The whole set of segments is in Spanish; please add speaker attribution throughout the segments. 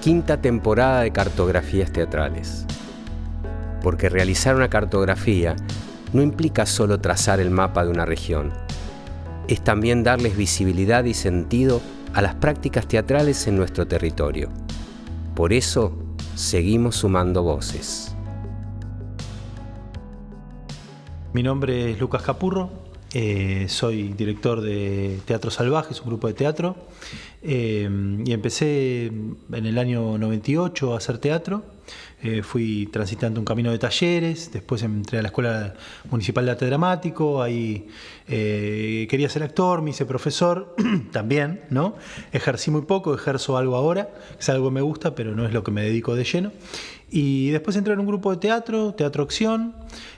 Speaker 1: Quinta temporada de Cartografías Teatrales. Porque realizar una cartografía no implica solo trazar el mapa de una región. Es también darles visibilidad y sentido a las prácticas teatrales en nuestro territorio. Por eso, seguimos sumando voces.
Speaker 2: Mi nombre es Lucas Capurro, soy director de Teatro Salvajes, un grupo de teatro, y empecé en el año 98 a hacer teatro. Fui transitando un camino de talleres, después entré a la Escuela Municipal de Arte Dramático, ahí quería ser actor, me hice profesor también, ¿no? Ejercí muy poco, ejerzo algo ahora, es algo que me gusta, pero no es lo que me dedico de lleno. Y después entré en un grupo de teatro, Teatro Acción,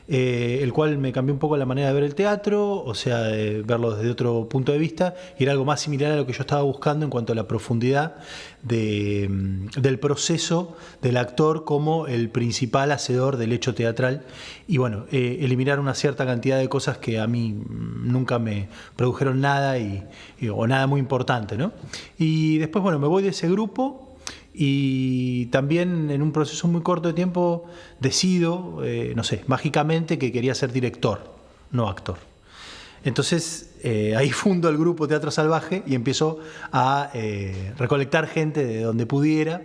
Speaker 2: el cual me cambió un poco la manera de ver el teatro, o sea, verlo desde otro punto de vista, y era algo más similar a lo que yo estaba buscando en cuanto a la profundidad del proceso del actor como el principal hacedor del hecho teatral, y bueno, eliminar una cierta cantidad de cosas que a mí nunca me produjeron nada o nada muy importante, ¿no? Y después, bueno, me voy de ese grupo. Y también en un proceso muy corto de tiempo decido, mágicamente que quería ser director, no actor. Entonces ahí fundo el grupo Teatro Salvaje y empiezo a recolectar gente de donde pudiera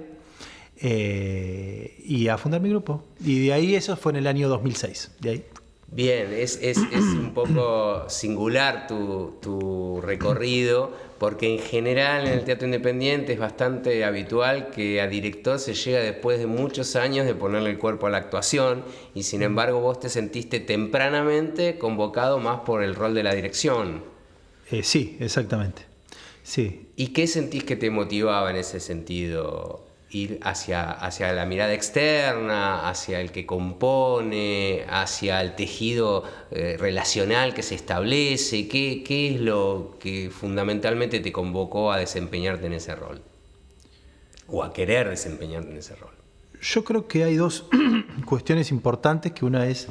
Speaker 2: y a fundar mi grupo. Y de ahí eso fue en el año 2006. De ahí.
Speaker 1: Bien, es un poco singular tu recorrido, porque en general en el teatro independiente es bastante habitual que a director se llega después de muchos años de ponerle el cuerpo a la actuación, y sin embargo vos te sentiste tempranamente convocado más por el rol de la dirección.
Speaker 2: Sí, exactamente. Sí.
Speaker 1: ¿Y qué sentís que te motivaba en ese sentido? Ir hacia la mirada externa, hacia el que compone, hacia el tejido relacional que se establece. ¿Qué es lo que fundamentalmente te convocó a desempeñarte en ese rol? O a querer desempeñarte en ese rol.
Speaker 2: Yo creo que hay dos cuestiones importantes, que una es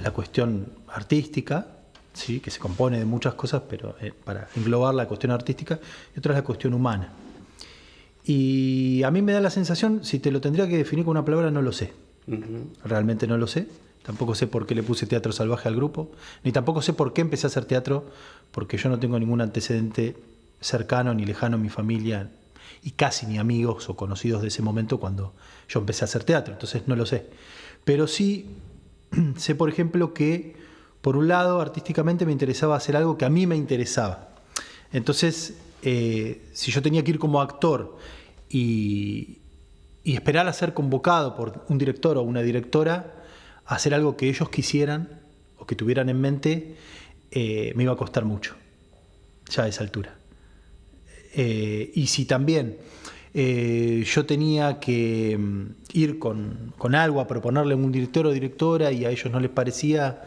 Speaker 2: la cuestión artística, ¿sí? Que se compone de muchas cosas, pero para englobar la cuestión artística, y otra es la cuestión humana. Y a mí me da la sensación, si te lo tendría que definir con una palabra, no lo sé. Realmente no lo sé. Tampoco sé por qué le puse Teatro Salvaje al grupo, ni tampoco sé por qué empecé a hacer teatro, porque yo no tengo ningún antecedente cercano ni lejano en mi familia, y casi ni amigos o conocidos de ese momento cuando yo empecé a hacer teatro. Entonces no lo sé. Pero sí sé, por ejemplo, que por un lado artísticamente me interesaba hacer algo que a mí me interesaba. Entonces, si yo tenía que ir como actor y esperar a ser convocado por un director o una directora a hacer algo que ellos quisieran o que tuvieran en mente, me iba a costar mucho, ya a esa altura. Y si también yo tenía que ir con algo a proponerle a un director o directora y a ellos no les parecía,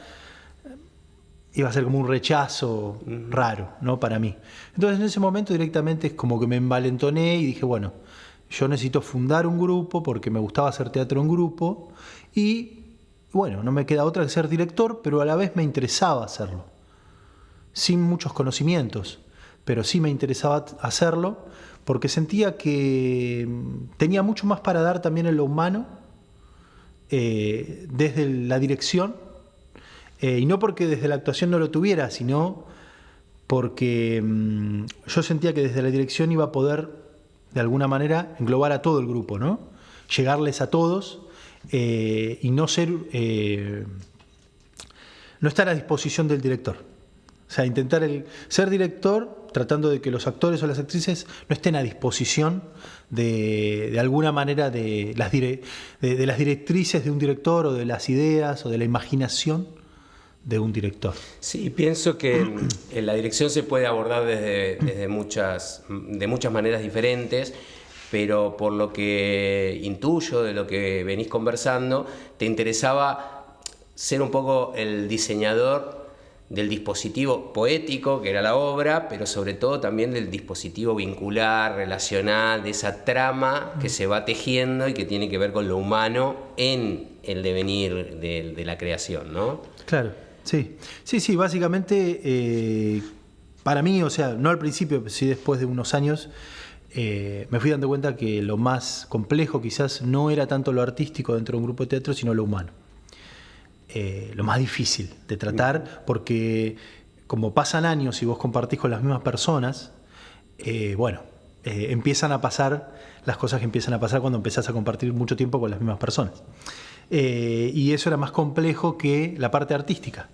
Speaker 2: iba a ser como un rechazo raro, ¿no? Para mí. Entonces en ese momento directamente es como que me envalentoné y dije, bueno, yo necesito fundar un grupo porque me gustaba hacer teatro en grupo y bueno, no me queda otra que ser director, pero a la vez me interesaba hacerlo, sin muchos conocimientos, pero sí me interesaba hacerlo porque sentía que tenía mucho más para dar también en lo humano, desde la dirección. Y no porque desde la actuación no lo tuviera, sino porque yo sentía que desde la dirección iba a poder, de alguna manera, englobar a todo el grupo, ¿no? Llegarles a todos y no estar a disposición del director. O sea, intentar ser director tratando de que los actores o las actrices no estén a disposición de alguna manera de las directrices de un director o de las ideas o de la imaginación de un director.
Speaker 1: Sí, pienso que la dirección se puede abordar de muchas maneras diferentes, pero por lo que intuyo de lo que venís conversando, te interesaba ser un poco el diseñador del dispositivo poético, que era la obra, pero sobre todo también del dispositivo vincular, relacional, de esa trama que se va tejiendo y que tiene que ver con lo humano en el devenir de la creación, ¿no?
Speaker 2: Claro. Sí, básicamente para mí, o sea, no al principio, pero sí después de unos años, me fui dando cuenta que lo más complejo quizás no era tanto lo artístico dentro de un grupo de teatro, sino lo humano. Lo más difícil de tratar, porque como pasan años y vos compartís con las mismas personas, empiezan a pasar las cosas que empiezan a pasar cuando empezás a compartir mucho tiempo con las mismas personas. Y eso era más complejo que la parte artística.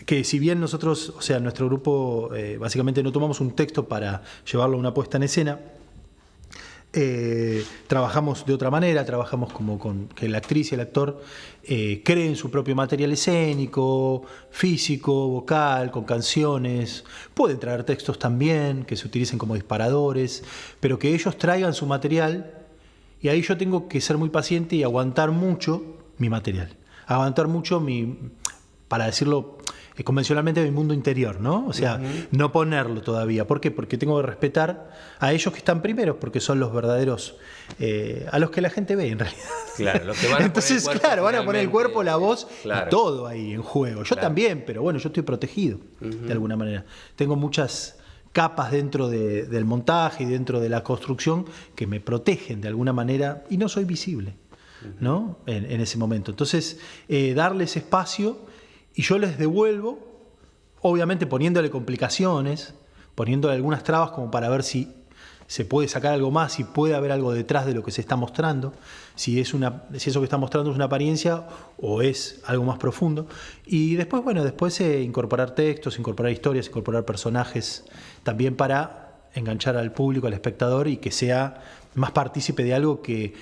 Speaker 2: Que si bien nosotros, o sea, nuestro grupo básicamente no tomamos un texto para llevarlo a una puesta en escena, trabajamos de otra manera, trabajamos como con que la actriz y el actor creen su propio material escénico, físico, vocal, con canciones. Pueden traer textos también que se utilicen como disparadores, pero que ellos traigan su material, y ahí yo tengo que ser muy paciente y aguantar mucho mi material, aguantar mucho para decirlo convencionalmente, mi mundo interior, ¿no? O sea, no ponerlo todavía. ¿Por qué? Porque tengo que respetar a ellos que están primeros, porque son los verdaderos, a los que la gente ve en realidad.
Speaker 1: Claro, los que van a
Speaker 2: Entonces,
Speaker 1: poner el cuerpo,
Speaker 2: van a poner el cuerpo, la voz,
Speaker 1: claro,
Speaker 2: y todo ahí en juego. Yo también, pero bueno, yo estoy protegido de alguna manera. Tengo muchas capas dentro del montaje y dentro de la construcción que me protegen de alguna manera y no soy visible, ¿no? En ese momento. Entonces, darles espacio. Y yo les devuelvo, obviamente poniéndole complicaciones, poniéndole algunas trabas como para ver si se puede sacar algo más, si puede haber algo detrás de lo que se está mostrando, si eso que está mostrando es una apariencia o es algo más profundo. Y después, incorporar textos, incorporar historias, incorporar personajes, también para enganchar al público, al espectador, y que sea más partícipe de algo que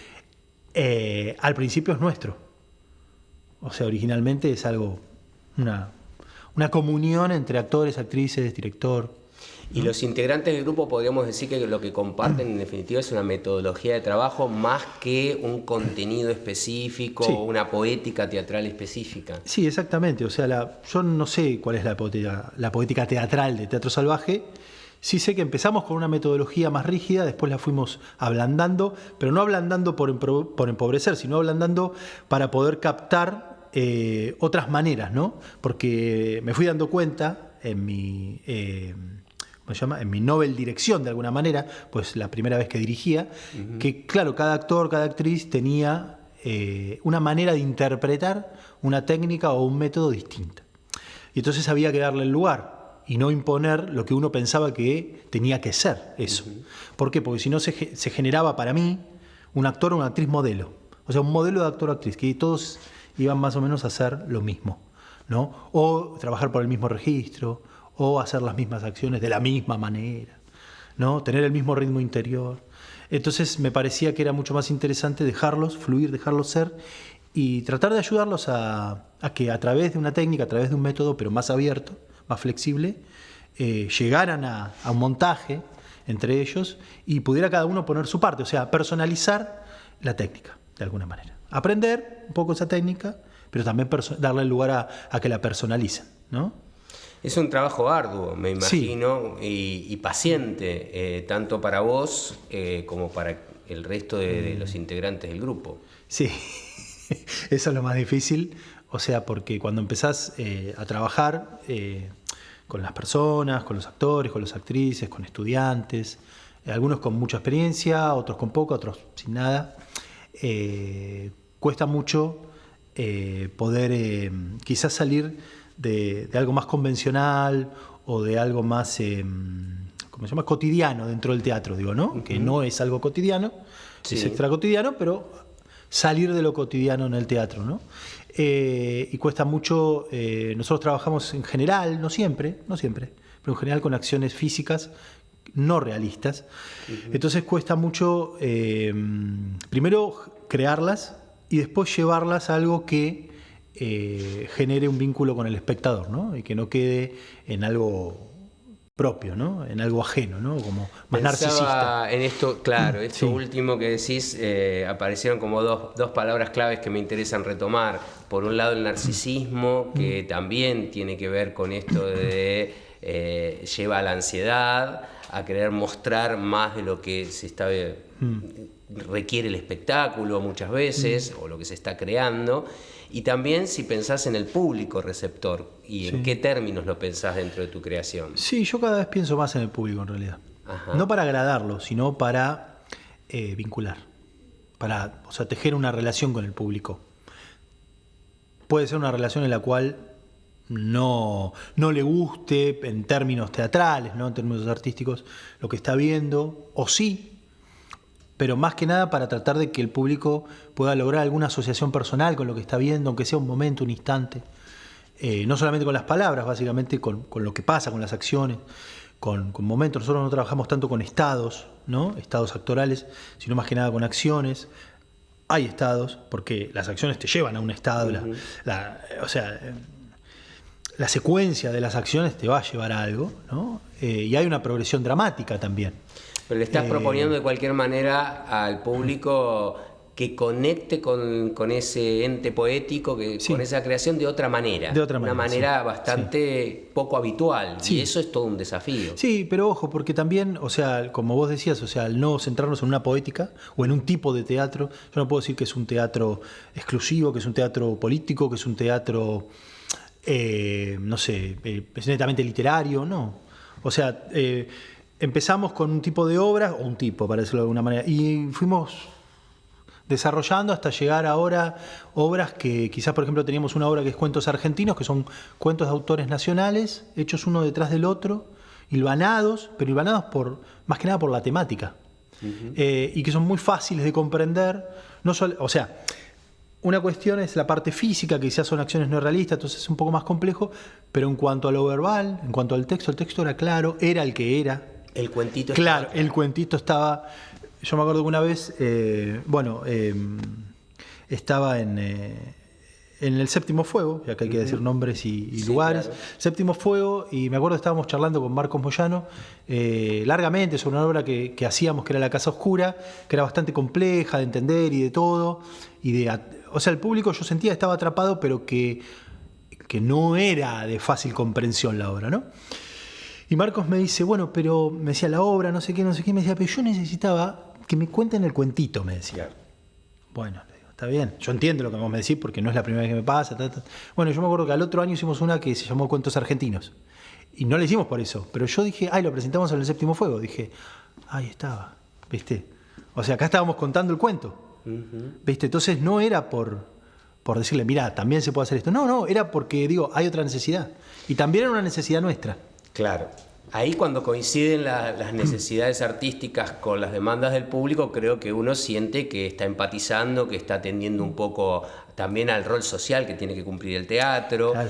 Speaker 2: al principio es nuestro. O sea, originalmente es algo... Una comunión entre actores, actrices, director.
Speaker 1: Y los integrantes del grupo podríamos decir que lo que comparten en definitiva es una metodología de trabajo más que un contenido específico,
Speaker 2: sí,
Speaker 1: o una poética teatral específica.
Speaker 2: Sí, exactamente. O sea, yo no sé cuál es la poética teatral de Teatro Salvaje. Sí sé que empezamos con una metodología más rígida, después la fuimos ablandando, pero no ablandando por empobrecer, sino ablandando para poder captar otras maneras, ¿no? Porque me fui dando cuenta en mi novel dirección, de alguna manera, pues la primera vez que dirigía, que claro, cada actor, cada actriz tenía una manera de interpretar una técnica o un método distinta. Y entonces había que darle el lugar y no imponer lo que uno pensaba que tenía que ser eso. ¿Por qué? Porque si no se generaba para mí un actor o una actriz modelo. O sea, un modelo de actor o actriz, que todos iban más o menos a hacer lo mismo, ¿no? O trabajar por el mismo registro, o hacer las mismas acciones de la misma manera, ¿no? Tener el mismo ritmo interior. Entonces me parecía que era mucho más interesante dejarlos fluir, dejarlos ser, y tratar de ayudarlos a que a través de una técnica, a través de un método, pero más abierto, más flexible, llegaran a un montaje entre ellos y pudiera cada uno poner su parte, o sea, personalizar la técnica, de alguna manera. Aprender un poco esa técnica, pero también darle el lugar a que la personalicen, ¿no?
Speaker 1: Es un trabajo arduo, me imagino, sí, y paciente, tanto para vos como para el resto de los integrantes del grupo.
Speaker 2: Sí, eso es lo más difícil, o sea, porque cuando empezás a trabajar con las personas, con los actores, con las actrices, con estudiantes, algunos con mucha experiencia, otros con poco, otros sin nada, cuesta mucho poder quizás salir de algo más convencional o de algo más ¿cómo se llama? Cotidiano dentro del teatro, digo, ¿no? Que no es algo cotidiano, sí, es extra cotidiano, pero salir de lo cotidiano en el teatro, ¿no? Y cuesta mucho. Nosotros trabajamos en general, no siempre, pero en general con acciones físicas no realistas. Entonces cuesta mucho primero crearlas y después llevarlas a algo que genere un vínculo con el espectador, ¿no? Y que no quede en algo propio, ¿no? En algo ajeno, ¿no? Como más narcisista.
Speaker 1: En esto, claro, esto
Speaker 2: sí,
Speaker 1: último que decís, aparecieron como dos palabras claves que me interesan retomar. Por un lado, el narcisismo, que también tiene que ver con esto de lleva a la ansiedad, a querer mostrar más de lo que se está requiere el espectáculo muchas veces, o lo que se está creando. Y también si pensás en el público receptor y en qué términos lo pensás dentro de tu creación.
Speaker 2: Sí, yo cada vez pienso más en el público en realidad.
Speaker 1: Ajá.
Speaker 2: No para agradarlo, sino para vincular, para, o sea, tejer una relación con el público. Puede ser una relación en la cual no le guste en términos teatrales, ¿no? En términos artísticos, lo que está viendo, o sí, pero más que nada para tratar de que el público pueda lograr alguna asociación personal con lo que está viendo, aunque sea un momento, un instante. No solamente con las palabras, básicamente con lo que pasa, con las acciones, con momentos. Nosotros no trabajamos tanto con estados, ¿no? Estados actorales, sino más que nada con acciones. Hay estados, porque las acciones te llevan a un estado, o sea, la secuencia de las acciones te va a llevar a algo, ¿no? Y hay una progresión dramática también.
Speaker 1: Pero le estás proponiendo de cualquier manera al público que conecte con ese ente poético,
Speaker 2: Sí.
Speaker 1: con esa creación de otra manera.
Speaker 2: De otra manera,
Speaker 1: una manera
Speaker 2: sí.
Speaker 1: bastante poco habitual.
Speaker 2: Sí.
Speaker 1: Y eso es todo un desafío.
Speaker 2: Sí, pero ojo, porque también, o sea, como vos decías, o sea, al no centrarnos en una poética o en un tipo de teatro, yo no puedo decir que es un teatro exclusivo, que es un teatro político, que es un teatro, no sé, es netamente literario, no. O sea, empezamos con un tipo de obras, o un tipo, para decirlo de alguna manera, y fuimos desarrollando hasta llegar ahora obras que quizás, por ejemplo, teníamos una obra que es Cuentos Argentinos, que son cuentos de autores nacionales, hechos uno detrás del otro, hilvanados, pero hilvanados más que nada por la temática. Y que son muy fáciles de comprender. No solo, o sea, una cuestión es la parte física, que quizás son acciones no realistas, entonces es un poco más complejo, pero en cuanto a lo verbal, en cuanto al texto, el texto era claro, era el que era.
Speaker 1: El cuentito
Speaker 2: Claro, el cuentito estaba. Yo me acuerdo que una vez, estaba en el Séptimo Fuego, ya que hay que decir nombres y lugares.
Speaker 1: Claro.
Speaker 2: Séptimo Fuego, y me acuerdo que estábamos charlando con Marcos Moyano largamente sobre una obra que hacíamos, que era La Casa Oscura, que era bastante compleja de entender y de todo. O sea, el público, yo sentía que estaba atrapado, pero que no era de fácil comprensión la obra, ¿no? Y Marcos me dice, bueno, pero me decía la obra, no sé qué, me decía, pero yo necesitaba que me cuenten el cuentito, me decía.
Speaker 1: Claro.
Speaker 2: Bueno, le digo, está bien, yo entiendo lo que vos me decís porque no es la primera vez que me pasa. Bueno, yo me acuerdo que al otro año hicimos una que se llamó Cuentos Argentinos. Y no la hicimos por eso, pero yo dije, lo presentamos en el Séptimo Fuego. Dije, ahí estaba, ¿viste? O sea, acá estábamos contando el cuento, ¿viste? Entonces no era por decirle, mirá, también se puede hacer esto. No, era porque, digo, hay otra necesidad. Y también era una necesidad nuestra.
Speaker 1: Claro. Ahí cuando coinciden las necesidades artísticas con las demandas del público, creo que uno siente que está empatizando, que está atendiendo un poco también al rol social que tiene que cumplir el teatro.
Speaker 2: Claro.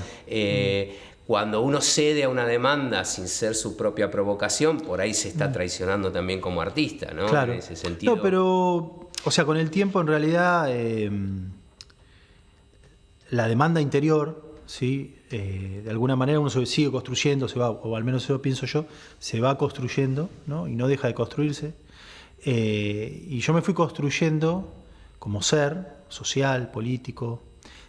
Speaker 1: Cuando uno cede a una demanda sin ser su propia provocación, por ahí se está traicionando también como artista, ¿no?
Speaker 2: Claro.
Speaker 1: En ese sentido.
Speaker 2: No, pero, o sea, con el tiempo en realidad la demanda interior, ¿sí? De alguna manera uno se sigue construyendo, o al menos eso pienso yo, se va construyendo, ¿no? Y no deja de construirse. Y yo me fui construyendo como ser social, político,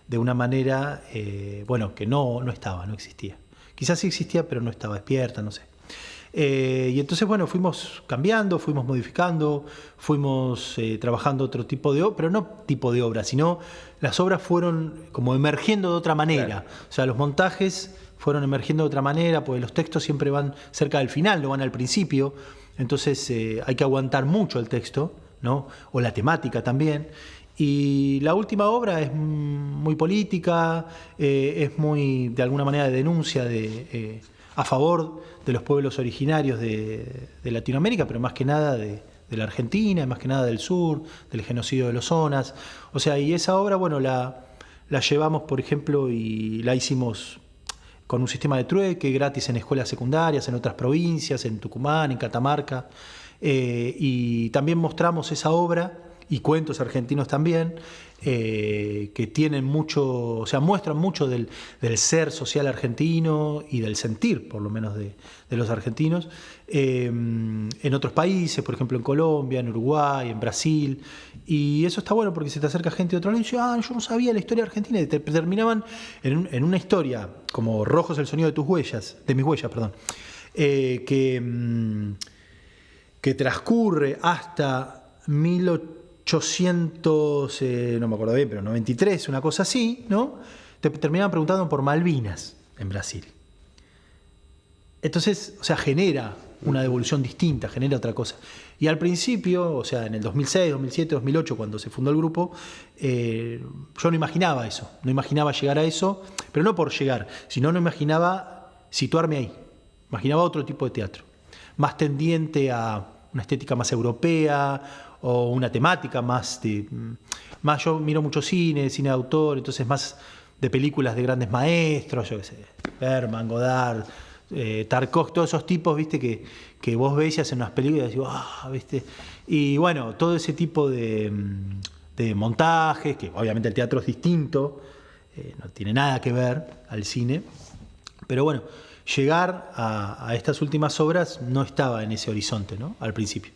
Speaker 2: de una manera, que no existía. Quizás sí existía, pero no estaba despierta, no sé. Y entonces, fuimos cambiando, fuimos modificando, fuimos trabajando otro tipo de obra, pero no tipo de obra, sino las obras fueron como emergiendo de otra manera. Claro. O sea, los montajes fueron emergiendo de otra manera, porque los textos siempre van cerca del final, no van al principio. Entonces hay que aguantar mucho el texto, ¿no? O la temática también. Y la última obra es muy política, es muy, de alguna manera, de denuncia a favor de los pueblos originarios de Latinoamérica, pero más que nada de la Argentina, más que nada del sur, del genocidio de los zonas. O sea, y esa obra, la llevamos, por ejemplo, y la hicimos con un sistema de trueque, gratis en escuelas secundarias, en otras provincias, en Tucumán, en Catamarca. Y también mostramos esa obra, y cuentos argentinos también, que tienen mucho, o sea, muestran mucho del ser social argentino y del sentir, por lo menos, de los argentinos, en otros países, por ejemplo en Colombia, en Uruguay, en Brasil. Y eso está bueno porque se te acerca gente de otro lado y dice, yo no sabía la historia argentina, y te terminaban en una historia como Rojo es el sonido de mis huellas, perdón, que transcurre hasta 1800, no me acuerdo bien, pero 93, una cosa así, ¿no? Te terminaban preguntando por Malvinas en Brasil. Entonces, o sea, genera una devolución distinta, genera otra cosa. Y al principio, o sea, en el 2006, 2007, 2008, cuando se fundó el grupo, yo no imaginaba eso, no imaginaba llegar a eso, pero no por llegar, sino no imaginaba situarme ahí. Imaginaba otro tipo de teatro, más tendiente a una estética más europea o una temática más yo miro mucho cine de autor, entonces más de películas de grandes maestros, yo qué sé, Bergman, Godard, Tarkovsky, todos esos tipos, viste, que vos ves y hacen unas películas y decís, viste. Y bueno, todo ese tipo de montajes, que obviamente el teatro es distinto, no tiene nada que ver al cine, pero bueno, llegar a estas últimas obras no estaba en ese horizonte, ¿no? Al principio.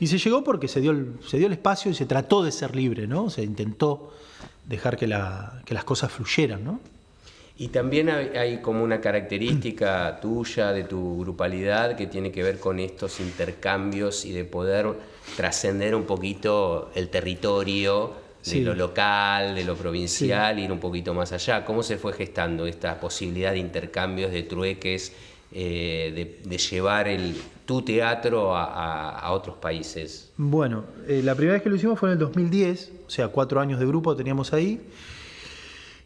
Speaker 2: Y se llegó porque se dio el espacio y se trató de ser libre, ¿no? Se intentó dejar que las cosas fluyeran, ¿no?
Speaker 1: Y también hay como una característica tuya, de tu grupalidad, que tiene que ver con estos intercambios y de poder trascender un poquito el territorio de lo local, de lo provincial, ir un poquito más allá. ¿Cómo se fue gestando esta posibilidad de intercambios, de trueques, de llevar tu teatro a otros países?
Speaker 2: Bueno, la primera vez que lo hicimos fue en el 2010, o sea, 4 años de grupo teníamos ahí.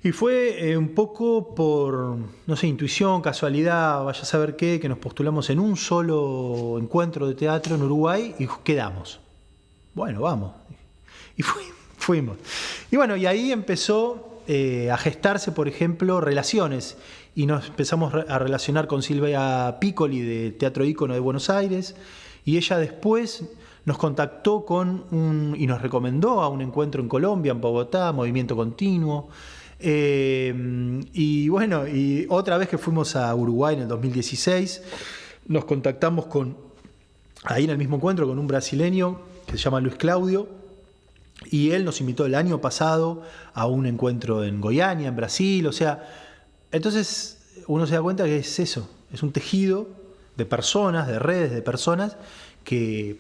Speaker 2: Y fue un poco por, no sé, intuición, casualidad, vaya a saber qué, que nos postulamos en un solo encuentro de teatro en Uruguay y quedamos. Bueno, vamos. Y fuimos. Y bueno, y ahí empezó a gestarse, por ejemplo, relaciones. Y nos empezamos a relacionar con Silvia Piccoli de Teatro Ícono de Buenos Aires. Y ella después nos contactó y nos recomendó a un encuentro en Colombia, en Bogotá, Movimiento Continuo. Y bueno, y otra vez que fuimos a Uruguay en el 2016, nos contactamos ahí en el mismo encuentro con un brasileño que se llama Luis Claudio, y él nos invitó el año pasado a un encuentro en Goiânia, en Brasil. O sea, entonces uno se da cuenta que es eso, es un tejido de personas, de redes de personas que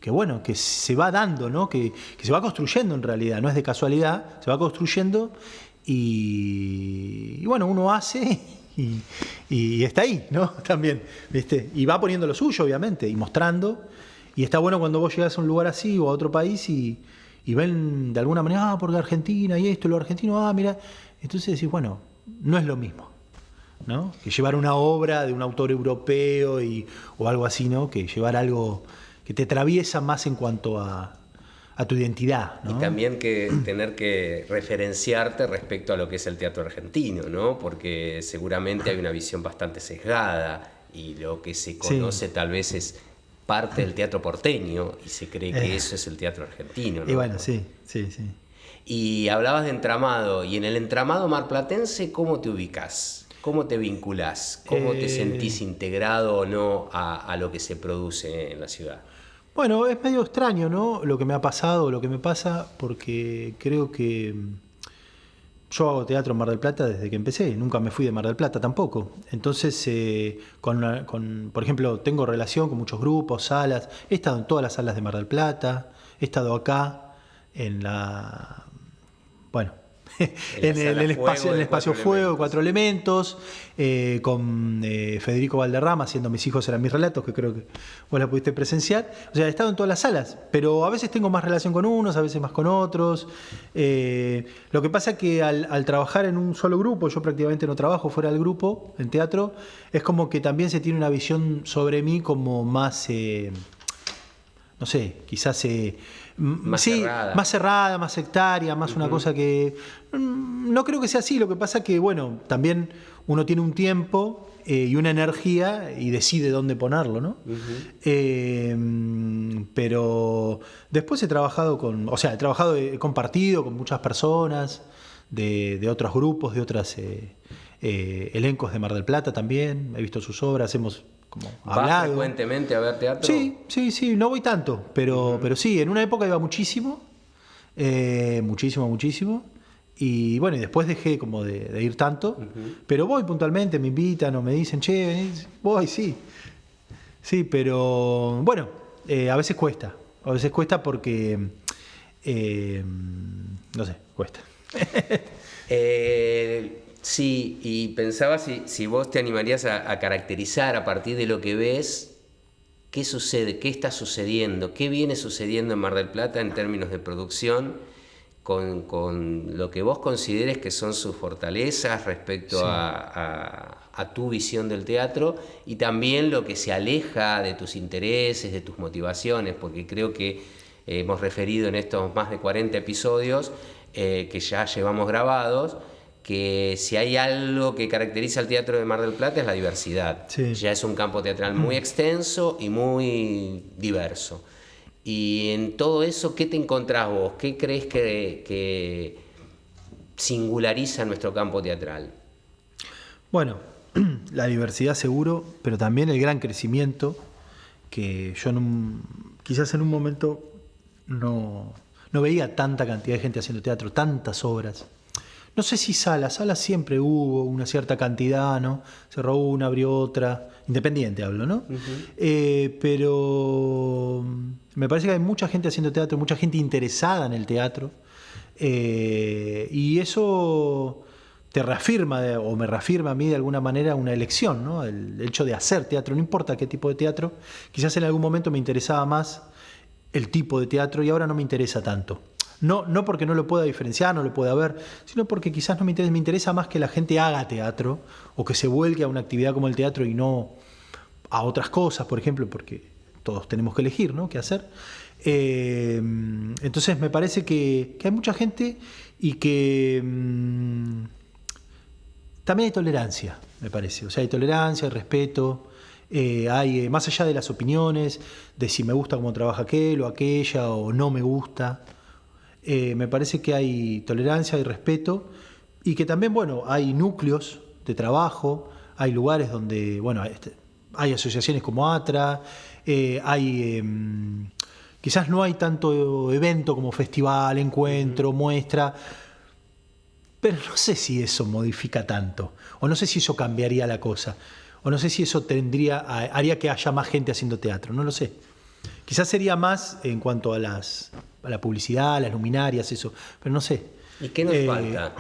Speaker 2: bueno, que se va dando, ¿no? Que se va construyendo en realidad, no es de casualidad, se va construyendo y bueno, uno hace y está ahí, ¿no? También, ¿viste? Y va poniendo lo suyo, obviamente, y mostrando. Y está bueno cuando vos llegás a un lugar así o a otro país y ven de alguna manera, porque Argentina y esto, lo argentino, mira. Entonces decís, bueno, no es lo mismo, ¿no? Que llevar una obra de un autor europeo o algo así, ¿no? Que llevar algo que te atraviesa más en cuanto a tu identidad, ¿no?
Speaker 1: Y también que tener que referenciarte respecto a lo que es el teatro argentino, ¿no? Porque seguramente hay una visión bastante sesgada y lo que se conoce tal vez es parte del teatro porteño y se cree que eso es el teatro argentino, ¿no?
Speaker 2: Y bueno, sí.
Speaker 1: Y hablabas de entramado, y en el entramado marplatense, ¿cómo te ubicás? ¿Cómo te vinculás? ¿Cómo te sentís integrado o no a lo que se produce en la ciudad?
Speaker 2: Bueno, es medio extraño, ¿no? Lo que me ha pasado, lo que me pasa, porque creo que yo hago teatro en Mar del Plata desde que empecé, nunca me fui de Mar del Plata tampoco. Entonces, por ejemplo, tengo relación con muchos grupos, salas, he estado en todas las salas de Mar del Plata, he estado acá en el espacio Fuego, Cuatro Elementos, con Federico Valderrama haciendo Mis hijos eran mis relatos, que creo que vos la pudiste presenciar. O sea, he estado en todas las salas, pero a veces tengo más relación con unos, a veces más con otros. Lo que pasa es que al trabajar en un solo grupo, yo prácticamente no trabajo fuera del grupo, en teatro, es como que también se tiene una visión sobre mí como más, no sé, quizás...
Speaker 1: más
Speaker 2: cerrada, más sectaria, más una cosa que... No creo que sea así, lo que pasa es que, bueno, también uno tiene un tiempo y una energía y decide dónde ponerlo, ¿no? Pero después he compartido con muchas personas de otros grupos, de otros elencos de Mar del Plata también, he visto sus obras, hemos...
Speaker 1: ¿Vas frecuentemente a ver teatro?
Speaker 2: Sí, no voy tanto, pero sí, en una época iba muchísimo, muchísimo, y bueno, y después dejé como de ir tanto, pero voy puntualmente, me invitan o me dicen, che, venís, voy, sí, pero bueno, a veces cuesta porque, no sé, cuesta.
Speaker 1: Sí, y pensaba si vos te animarías a caracterizar a partir de lo que ves, qué sucede, qué está sucediendo, qué viene sucediendo en Mar del Plata en términos de producción, con lo que vos consideres que son sus fortalezas respecto
Speaker 2: Sí.
Speaker 1: a tu visión del teatro, y también lo que se aleja de tus intereses, de tus motivaciones, porque creo que hemos referido en estos más de 40 episodios que ya llevamos grabados, que si hay algo que caracteriza al teatro de Mar del Plata es la diversidad.
Speaker 2: Sí.
Speaker 1: Ya es un campo teatral muy extenso y muy diverso. Y en todo eso, ¿qué te encontrás vos? ¿Qué crees que singulariza nuestro campo teatral?
Speaker 2: Bueno, la diversidad seguro, pero también el gran crecimiento que yo quizás en un momento no veía tanta cantidad de gente haciendo teatro, tantas obras. No sé si salas siempre hubo una cierta cantidad, ¿no? Cerró una, abrió otra, independiente hablo, ¿no? Pero me parece que hay mucha gente haciendo teatro, mucha gente interesada en el teatro, y eso te reafirma, o me reafirma a mí de alguna manera una elección, ¿no? El hecho de hacer teatro, no importa qué tipo de teatro. Quizás en algún momento me interesaba más el tipo de teatro y ahora no me interesa tanto. No porque no lo pueda diferenciar, no lo pueda ver, sino porque quizás no me interesa más que la gente haga teatro o que se vuelque a una actividad como el teatro y no a otras cosas, por ejemplo, porque todos tenemos que elegir, ¿no?, qué hacer. Entonces me parece que hay mucha gente y que también hay tolerancia, me parece. O sea, hay tolerancia, hay respeto, hay más allá de las opiniones, de si me gusta cómo trabaja aquel o aquella o no me gusta. Me parece que hay tolerancia, hay respeto y que también, bueno, hay núcleos de trabajo, hay lugares donde, bueno, hay asociaciones como ATRA, quizás no hay tanto evento como festival, encuentro, muestra, pero no sé si eso modifica tanto, o no sé si eso cambiaría la cosa, o no sé si eso haría que haya más gente haciendo teatro, no lo sé. Quizás sería más en cuanto a la publicidad, las luminarias, eso, pero no sé.
Speaker 1: ¿Y qué nos falta?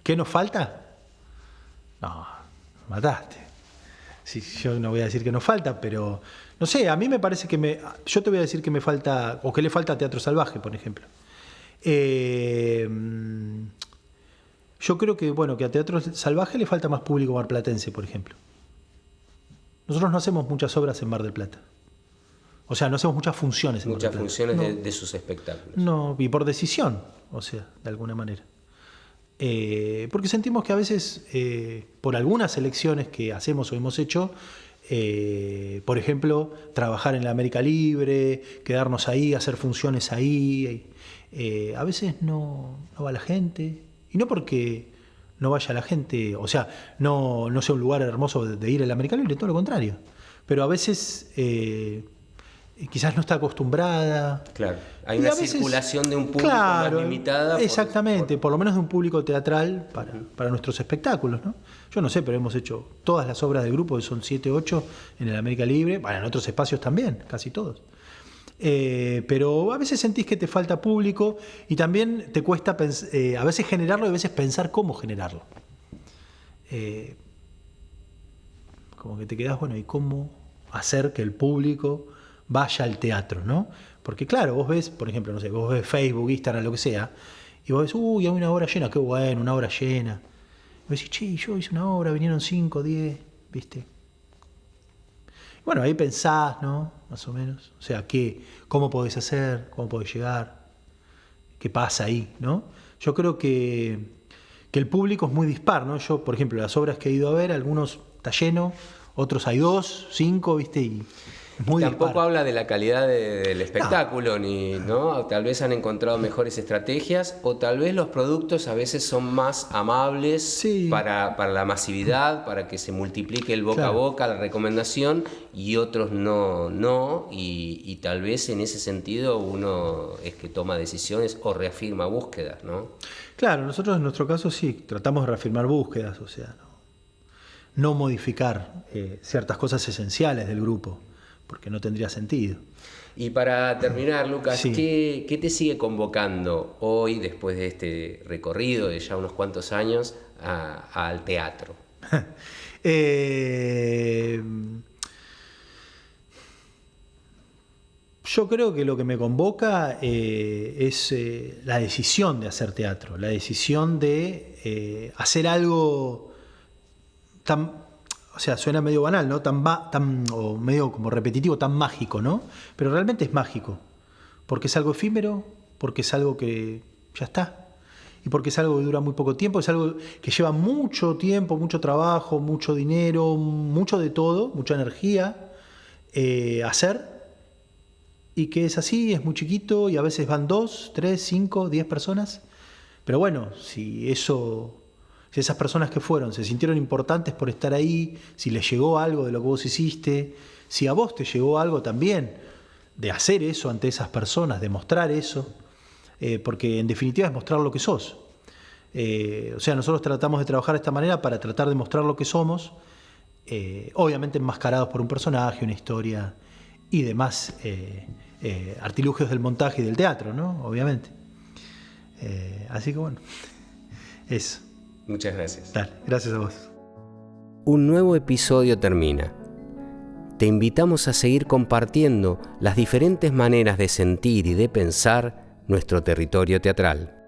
Speaker 2: ¿Qué nos falta? No, mataste. Sí, yo no voy a decir que nos falta, pero no sé, a mí me parece que yo te voy a decir que me falta, o que le falta a Teatro Salvaje, por ejemplo. Yo creo que, bueno, que a Teatro Salvaje le falta más público marplatense, por ejemplo. Nosotros no hacemos muchas obras en Mar del Plata. O sea, no hacemos muchas funciones en Mar del Plata.
Speaker 1: Muchas funciones de sus espectáculos.
Speaker 2: No, y por decisión, o sea, de alguna manera. Porque sentimos que a veces, por algunas elecciones que hacemos o hemos hecho, por ejemplo, trabajar en la América Libre, quedarnos ahí, hacer funciones ahí, a veces no va la gente. Y no porque no vaya la gente, o sea, no sea un lugar hermoso de ir a la América Libre, todo lo contrario. Pero a veces quizás no está acostumbrada.
Speaker 1: Claro, hay una circulación de un público más limitada.
Speaker 2: Exactamente, por lo menos de un público teatral para nuestros espectáculos, ¿no? Yo no sé, pero hemos hecho todas las obras del grupo, que son 7, 8, en el América Libre, bueno, en otros espacios también, casi todos. Pero a veces sentís que te falta público y también te cuesta a veces generarlo y a veces pensar cómo generarlo. Como que te quedás, bueno, ¿y cómo hacer que el público vaya al teatro, ¿no? Porque claro, vos ves, por ejemplo, no sé, vos ves Facebook, Instagram, lo que sea, y vos ves, hay una obra llena, qué bueno, una obra llena. Y vos decís, che, yo hice una obra, vinieron 5, 10, ¿viste? Bueno, ahí pensás, ¿no? Más o menos. O sea, ¿cómo podés hacer? ¿Cómo podés llegar? ¿Qué pasa ahí, no? Yo creo que el público es muy dispar, ¿no? Yo, por ejemplo, las obras que he ido a ver, algunos está lleno, otros hay 2, 5, ¿viste? Y es muy
Speaker 1: Tampoco
Speaker 2: dispar.
Speaker 1: habla de la calidad del espectáculo, ¿no? Tal vez han encontrado mejores estrategias o tal vez los productos a veces son más amables,
Speaker 2: sí,
Speaker 1: para la masividad, para que se multiplique el boca a boca, la recomendación, y otros no, y tal vez en ese sentido uno es que toma decisiones o reafirma búsquedas, ¿no?
Speaker 2: Claro, nosotros en nuestro caso sí, tratamos de reafirmar búsquedas, o sea, no modificar ciertas cosas esenciales del grupo. porque no tendría sentido.
Speaker 1: Y para terminar, Lucas,
Speaker 2: Sí.
Speaker 1: ¿qué te sigue convocando hoy, después de este recorrido de ya unos cuantos años, al teatro?
Speaker 2: Yo creo que lo que me convoca es la decisión de hacer teatro, la decisión de hacer algo tan, o sea, suena medio banal, ¿no? O medio como repetitivo, tan mágico, ¿no? Pero realmente es mágico, porque es algo efímero, porque es algo que ya está, y porque es algo que dura muy poco tiempo, es algo que lleva mucho tiempo, mucho trabajo, mucho dinero, mucho de todo, mucha energía hacer. Y que es así, es muy chiquito y a veces van 2, 3, 5, 10 personas. Pero bueno, si esas personas que fueron se sintieron importantes por estar ahí, si les llegó algo de lo que vos hiciste, si a vos te llegó algo también de hacer eso ante esas personas, de mostrar eso, porque en definitiva es mostrar lo que sos. O sea, nosotros tratamos de trabajar de esta manera para tratar de mostrar lo que somos, obviamente enmascarados por un personaje, una historia y demás artilugios del montaje y del teatro, ¿no? Obviamente. Así que bueno, eso.
Speaker 1: Muchas gracias.
Speaker 2: Dale, gracias a vos.
Speaker 1: Un nuevo episodio termina. Te invitamos a seguir compartiendo las diferentes maneras de sentir y de pensar nuestro territorio teatral.